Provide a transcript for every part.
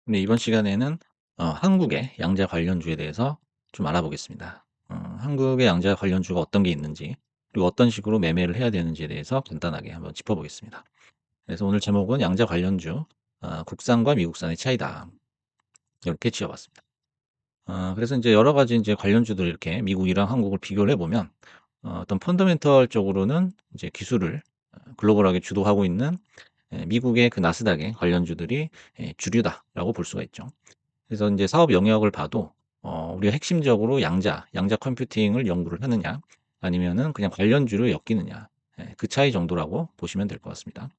네, 이번 시간에는 한국의 양자 관련주에 대해서 좀 알아보겠습니다. 한국의 양자 관련주가 어떤 게 있는지, 그리고 어떤 식으로 매매를 해야 되는지에 대해서 간단하게 한번 짚어보겠습니다. 그래서 오늘 제목은 양자 관련주, 국산과 미국산의 차이다. 이렇게 지어봤습니다. 그래서 이제 여러 가지 이제 관련주들 이렇게 미국이랑 한국을 비교를 해보면, 어떤 펀더멘털 쪽으로는 이제 기술을 글로벌하게 주도하고 있는 미국의 그 나스닥의 관련주들이 주류다라고 볼 수가 있죠. 그래서 이제 사업 영역을 봐도 우리가 핵심적으로 양자 컴퓨팅을 연구를 하느냐 아니면은 그냥 관련주를 엮이느냐, 그 차이 정도라고 보시면 될 것 같습니다.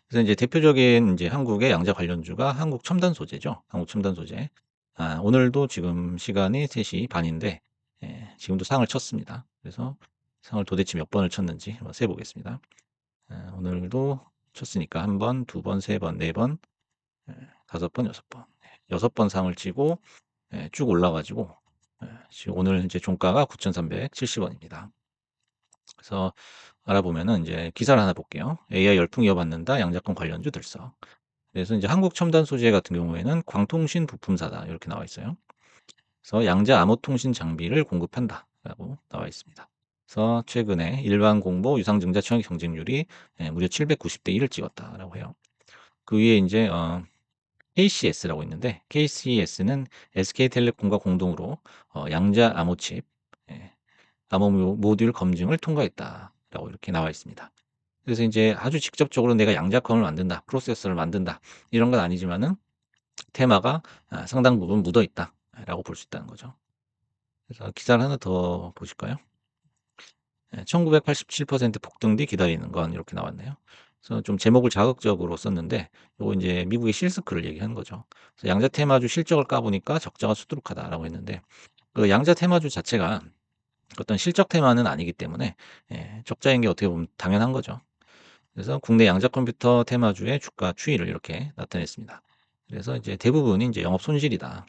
그래서 이제 대표적인 이제 한국의 양자 관련주가 한국 첨단 소재죠. 한국 첨단 소재. 오늘도 지금 시간이 3시 반인데 지금도 상을 쳤습니다. 그래서 상을 도대체 몇 번을 쳤는지 한번 세 보겠습니다. 오늘도 쳤으니까 한 번, 두 번, 세 번, 네 번, 다섯 번, 여섯 번. 여섯 번 상을 치고 쭉 올라 가지고 지금 오늘 이제 종가가 9,370 원입니다. 그래서 알아보면은 이제 기사를 하나 볼게요. AI 열풍 이어받는다 양자권 관련주 들썩. 그래서 이제 한국 첨단 소재 같은 경우에는 광통신 부품사다 이렇게 나와 있어요. 그래서 양자 암호 통신 장비를 공급한다라고 나와 있습니다. 그래서 최근에 일반 공보 유상증자 청약 경쟁률이 무려 790대 1을 찍었다라고 해요. 그 위에 이제 KCS라고 있는데 KCS는 SK텔레콤과 공동으로 양자 암호칩, 예, 암호 모듈 검증을 통과했다라고 이렇게 나와 있습니다. 그래서 이제 아주 직접적으로 내가 양자컴을 만든다, 프로세서를 만든다 이런 건 아니지만은 테마가 상당 부분 묻어 있다라고 볼 수 있다는 거죠. 그래서 기사를 하나 더 보실까요? 1987% 폭등 뒤 기다리는 건 이렇게 나왔네요. 그래서 좀 제목을 자극적으로 썼는데 요거 인제 미국의 실스크를 얘기하는 거죠. 그래서 양자 테마주 실적을 까 보니까 적자가 수두룩하다라고 했는데 그 양자 테마주 자체가 어떤 실적 테마는 아니기 때문에 적자인 게 어떻게 보면 당연한 거죠. 그래서 국내 양자 컴퓨터 테마주의 주가 추이를 이렇게 나타냈습니다. 그래서 이제 대부분이 인제 영업 손실이다라고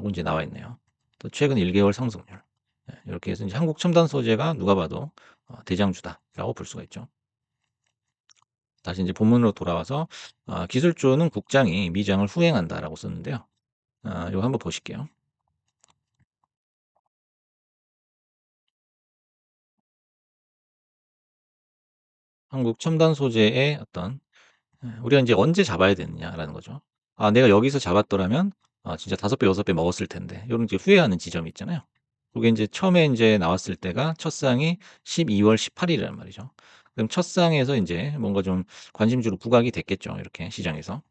인제 나와 있네요. 또 최근 1개월 상승률. 이렇게 해서 이제 한국 첨단 소재가 누가 봐도 대장주다라고 볼 수가 있죠. 다시 이제 본문으로 돌아와서 기술주는 국장이 미장을 후행한다라고 썼는데요. 이거 한번 보실게요. 한국 첨단 소재의 어떤 우리가 이제 언제 잡아야 되느냐라는 거죠. 내가 여기서 잡았더라면 진짜 5배, 6배 먹었을 텐데. 요런 이제 후회하는 지점이 있잖아요. 그게 이제 처음에 인제 나왔을 때가 첫 상이 12월 18일 이란 말이죠. 그럼 첫 상에서 인제 뭔가 좀 관심주로 부각이 됐겠죠, 이렇게 시장에서.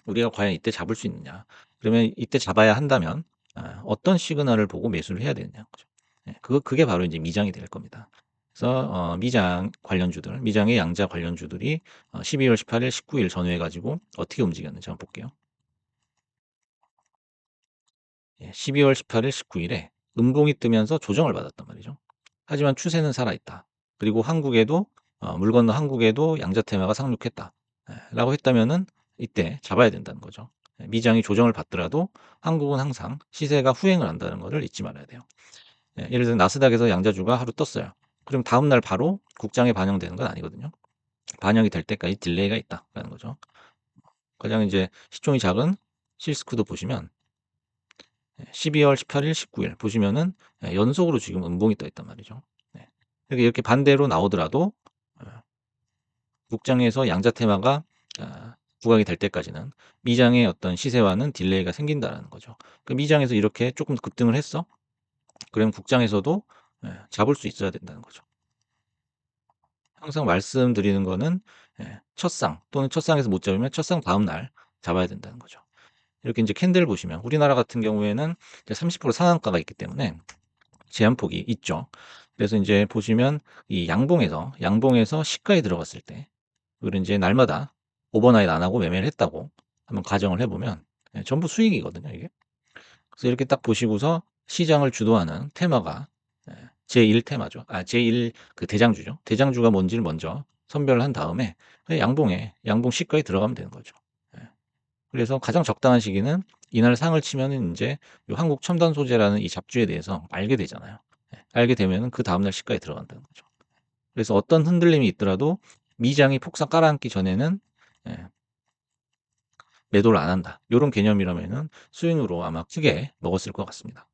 우리가 과연 이때 잡을 수 있느냐. 그러면 이때 잡아야 한다면 어떤 시그널을 보고 매수를 해야 되느냐 거죠. 그게 바로 인제 미장이 될 겁니다. 그래서 미장 관련주들, 미장의 양자 관련주들이 12월 18일, 19일 전후해 가지고 어떻게 움직였는지 한번 볼게요. 12월 18일, 19일에 음봉이 뜨면서 조정을 받았단 말이죠. 하지만 추세는 살아있다. 그리고 한국에도 물 건너 한국에도 양자 테마가 상륙했다. 라고 했다면은 이때 잡아야 된다는 거죠. 미장이 조정을 받더라도 한국은 항상 시세가 후행을 한다는 것을 잊지 말아야 돼요. 예를 들어 나스닥에서 양자주가 하루 떴어요. 그럼 다음 날 바로 국장에 반영되는 건 아니거든요. 반영이 될 때까지 딜레이가 있다라는 거죠. 가장 이제 시총이 작은 실스쿠도 보시면 12월 18일, 19일 보시면은 연속으로 지금 음봉이 떠 있단 말이죠. 네. 이렇게 반대로 나오더라도 어 북장에서 양자 테마가 부각이 될 때까지는 미장의 어떤 시세와는 딜레이가 생긴다라는 거죠. 그 미장에서 이렇게 조금 급등을 했어? 그러면 국장에서도 잡을 수 있어야 된다는 거죠. 항상 말씀드리는 거는 첫상 또는 첫상에서 못 잡으면 첫상 다음 날 잡아야 된다는 거죠. 이렇게 이제 캔들 보시면 우리나라 같은 경우에는 이제 30% 상한가가 있기 때문에 제한폭이 있죠. 그래서 인제 보시면 이 양봉에서 시가에 들어갔을 때 그리고 인제 날마다 오버나잇 안 하고 매매를 했다고 한번 가정을 해 보면 전부 수익이거든요, 이게. 그래서 이렇게 딱 보시고서 시장을 주도하는 테마가 제1 테마죠. 제1 그 대장주죠. 대장주가 뭔지를 먼저 선별을 한 다음에 그 양봉 시가에 들어가면 되는 거죠. 예. 그래서 가장 적당한 시기는 이날 상을 치면은 인제 요 한국 첨단 소재라는 이 잡주에 대해서 알게 되잖아요. 알게 되면은 그다음 날 시가에 들어간다는 거죠. 그래서 어떤 흔들림이 있더라도 미장이 폭삭 깔아앉기 전에는 예 매도를 안 한다. 요런 개념이라면은 스윙으로 아마 크게 먹었을 것 같습니다.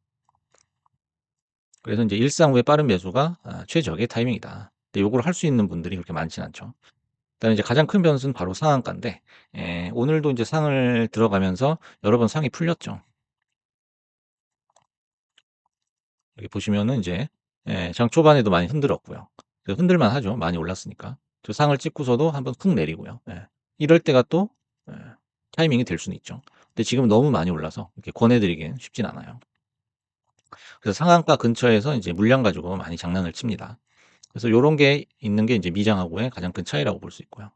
그래서 인제 일상 후에 빠른 매수가 최적의 타이밍이다. 근데 요거를 할 수 있는 분들이 그렇게 많진 않죠. 그다음에 이제 가장 큰 변수는 바로 상한가인데 오늘도 인제 상을 들어가면서 여러 번 상이 풀렸죠. 여기 보시면은 인제 장 초반에도 많이 흔들었고요. 그 흔들만 하죠, 많이 올랐으니까. 저 상을 찍고서도 한번 훅 내리고요. 이럴 때가 또 예 타이밍이 될 수는 있죠. 근데 지금은 너무 많이 올라서 이렇게 권해 드리기는 쉽진 않아요. 그래서 상한가 근처에서 인제 물량 가지고 많이 장난을 칩니다. 그래서 요런 게 있는 게 인제 미장하고의 가장 큰 차이라고 볼 수 있고요.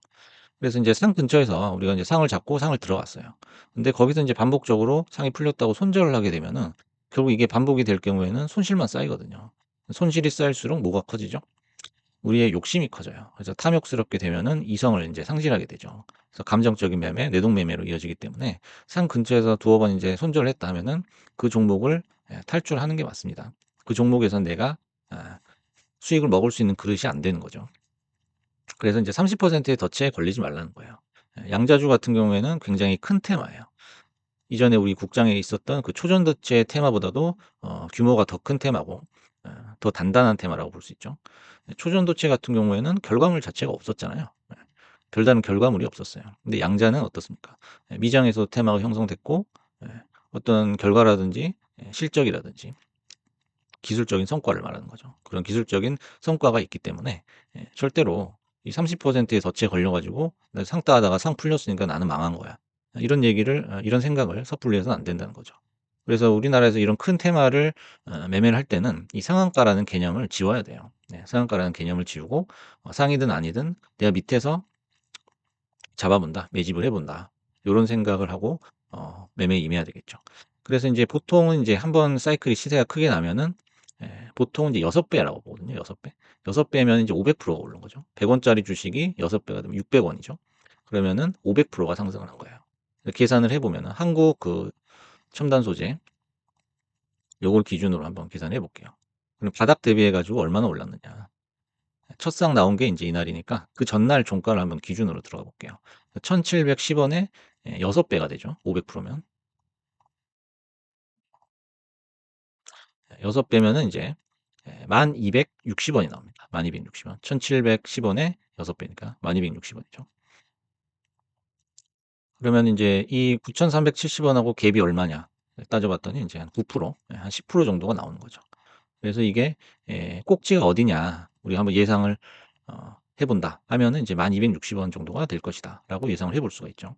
그래서 인제 상 근처에서 우리가 인제 상을 잡고 상을 들어갔어요. 근데 거기서 인제 반복적으로 상이 풀렸다고 손절을 하게 되면은 결국 이게 반복이 될 경우에는 손실만 쌓이거든요. 손실이 쌓일수록 뭐가 커지죠? 우리의 욕심이 커져요. 그래서 탐욕스럽게 되면은 이성을 인제 상실하게 되죠. 그래서 감정적인 매매, 내동 매매로 이어지기 때문에 상 근처에서 두어 번 인제 손절을 했다 하면은 그 종목을 탈출하는 게 맞습니다. 그 종목에선 내가 아 수익을 먹을 수 있는 그릇이 안 되는 거죠. 그래서 인제 30%의 덫에 걸리지 말라는 거예요. 양자주 같은 경우에는 굉장히 큰 테마예요. 이전에 우리 국장에 있었던 그 초전도체 테마보다도 규모가 더 큰 테마고 더 단단한 테마라고 볼 수 있죠. 초전도체 같은 경우에는 결과물 자체가 없었잖아요. 별다른 결과물이 없었어요. 근데 양자는 어떻습니까? 미장에서 테마가 형성됐고 어떤 결과라든지 실적이라든지 기술적인 성과를 말하는 거죠. 그런 기술적인 성과가 있기 때문에 절대로 이 30%의 덫에 걸려 가지고 '나 상 따다가 상 풀렸으니까 나는 망한 거야.' 이런 얘기를 이런 생각을 섣불리 해서는 안 된다는 거죠. 그래서 우리나라에서 이런 큰 테마를 매매를 할 때는 이 상한가라는 개념을 지워야 돼요. 상한가라는 개념을 지우고 상이든 아니든 내가 밑에서 잡아본다. 매집을 해 본다. 요런 생각을 하고 매매에 임해야 되겠죠. 그래서 인제 보통은 인제 한번 사이클이 시세가 크게 나면은 보통은 이제 6 배라고 보거든요, 6 배. 6 배면 인제 500%가 오른 거죠. 100 원짜리 주식이 6 배가 되면 600 원이죠. 그러면은 500%가 상승을 한 거예요. 계산을 해 보면은 한국 그 첨단 소재 요걸 기준으로 한번 계산해 볼게요. 그럼 바닥 대비해 가지고 얼마나 올랐느냐. 첫 상 나온 게 인제 이날이니까 그 전날 종가를 한번 기준으로 들어가 볼게요. 1,710 원에 6 배가 되죠. 500% 면. 6 배면은 인제 1260 원이 나옵니다. 1260 원. 1,710 원에 6 배니까 1260 원이죠. 그러면 인제 이 9,370 원하고 갭이 얼마냐 따져 봤더니 인제 한 9%, 한 10% 정도가 나오는 거죠. 그래서 이게 꼭지가 어디냐 우리가 한번 예상을 해 본다 하면은 인제 1260원 정도가 될 것이다라고 예상을 해볼 수가 있죠.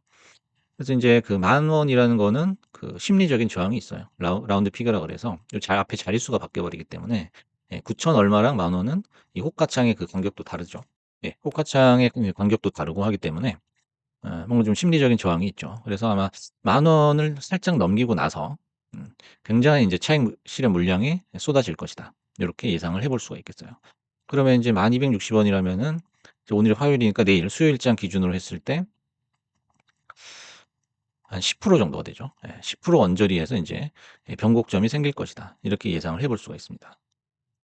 그래서 인제 그 10,000원이라는 거는 그 심리적인 저항이 있어요. 라운드 피겨라 그래서 요 자 앞에 자릿수가 바뀌어 버리기 때문에 9,000 얼마랑 10,000원은 이 호가창의 그 간격도 다르죠. 호가창의 그 간격도 다르고 하기 때문에 뭔가 좀 심리적인 저항이 있죠. 그래서 아마 10,000원을 살짝 넘기고 나서 음 굉장히 인제 차익 실현 물량이 쏟아질 것이다. 요렇게 예상을 해볼 수가 있겠어요. 그러면 인제 1260 원이라면은 이제 오늘이 화요일이니까 내일 수요일장 기준으로 했을 때 한 10% 정도가 되죠. 10% 언저리에서 인제 변곡점이 생길 것이다. 이렇게 예상을 해볼 수가 있습니다.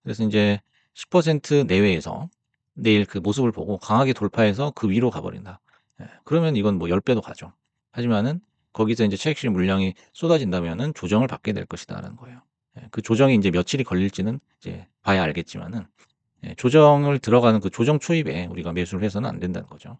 그래서 인제 10% 내외에서 내일 그 모습을 보고 강하게 돌파해서 그 위로 가 버린다. 그러면 이건 뭐 10 배도 가죠. 하지만은 거기서 인제 차익 실현 물량이 쏟아진다면은 조정을 받게 될 것이다라는 거예요. 그 조정이 인제 며칠이 걸릴지는 이제 봐야 알겠지만은 조정을 들어가는 그 조정 초입에 우리가 매수를 해서는 안 된다는 거죠.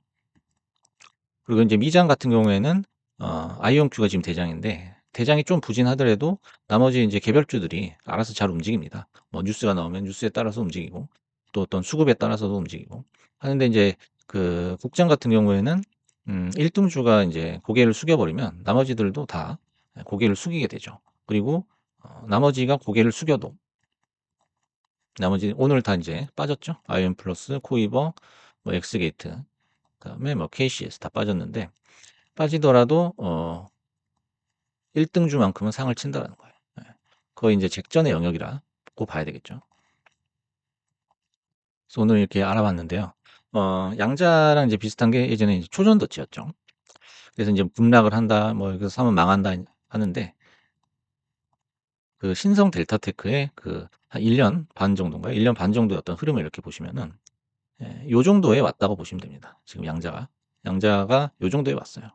그리고 인제 미장 같은 경우에는 아이온큐가 지금 대장인데 대장이 좀 부진하더라도 나머지 인제 개별주들이 알아서 잘 움직입니다. 뭐 뉴스가 나오면 뉴스에 따라서 움직이고 또 어떤 수급에 따라서도 움직이고 하는데 인제 그 국장 같은 경우에는 1 등주가 인제 고개를 숙여 버리면 나머지들도 다 고개를 숙이게 되죠. 그리고 나머지가 고개를 숙여도 나머지 오늘 다 인제 빠졌죠. 아이온플러스, 코이버, 뭐 엑스게이트 그다음에 뭐 KCS 다 빠졌는데 빠지더라도 1 등주만큼은 상을 친다라는 거예요. 거의 인제 직전의 영역이라고 봐야 되겠죠. 그래서 오늘 이렇게 알아봤는데요. 양자랑 이제 비슷한 게 예전에 이제 초전도체였죠. 그래서 인제 "급락을 한다. 뭐 여기서 사면 망한다." 하는데 그 신성 델타테크의 그 한 1년 반 정도인가요? 1년 반 정도의 어떤 흐름을 이렇게 보시면은 요 정도에 왔다고 보시면 됩니다. 지금 양자가. 양자가 요 정도에 왔어요.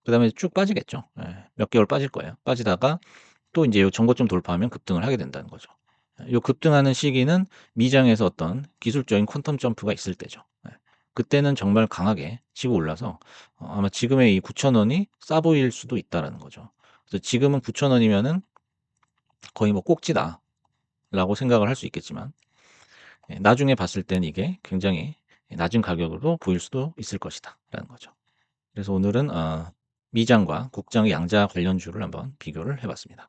그다음에 쭉 빠지겠죠. 예. 몇 개월 빠질 거예요. 빠지다가 또 인제 요 전고점 돌파하면 급등을 하게 된다는 거죠. 요 급등하는 시기는 미장에서 어떤 기술적인 퀀텀 점프가 있을 때죠. 예. 그때는 정말 강하게 치고 올라서 아마 지금의 이 9,000 원이 싸 보일 수도 있다라는 거죠. 그래서 지금은 9,000 원이면은 거의 뭐 꼭지다라고 생각을 할 수 있겠지만 나중에 봤을 때는 이게 굉장히 낮은 가격으로 보일 수도 있을 것이다라는 거죠. 그래서 오늘은 미장과 국장 양자 관련주를 한번 비교를 해 봤습니다.